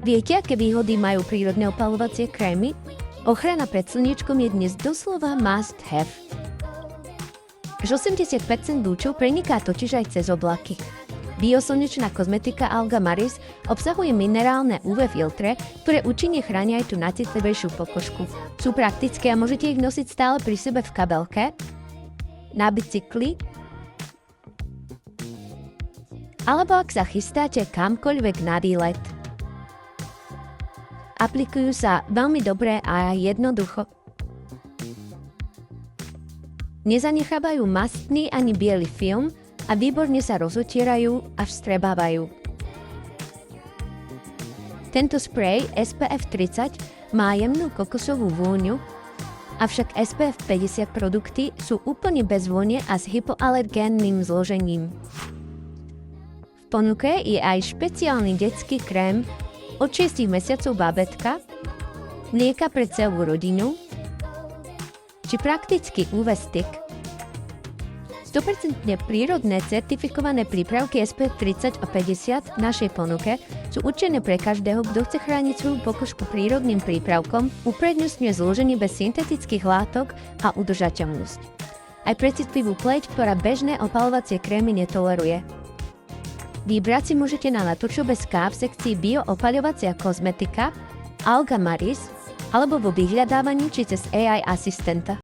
Viete, aké výhody majú prírodné opaľovacie krémy? Ochrana pred slniečkom je dnes doslova must have. Až 80% lúčov preniká totiž aj cez oblaky. Bioslnečná kozmetika Alga Maris obsahuje minerálne UV filtre, ktoré účinne chránia aj tú najcitlivejšiu pokožku. Sú praktické a môžete ich nosiť stále pri sebe v kabelke, na bicykli, alebo ak sa chystáte kamkoľvek na výlet. Aplikujú sa veľmi dobre a jednoducho. Nezanechávajú mastný ani biely film a výborne sa rozotierajú a vstrebávajú. Tento sprej SPF 30 má jemnú kokosovú vôňu, avšak SPF 50 produkty sú úplne bez vône a s hypoalergénnym zložením. V ponuke je aj špeciálny detský krém od 6 mesiacov bábätka, mlieka pre celú rodinu, či praktický UV stick. 100% prírodné certifikované prípravky SPF 30 a 50 v našej ponuke sú určené pre každého, kto chce chrániť svoju pokožku prírodným prípravkom, uprednostňuje zloženie bez syntetických látok a udržateľnosť. Aj pre citlivú pleť, ktorá bežné opaľovacie krémy netoleruje. Vybrať si môžete na Naturshop.sk v sekcii Bio-opaľovacia kozmetika, Alga Maris alebo vo vyhľadávaní či cez AI asistenta.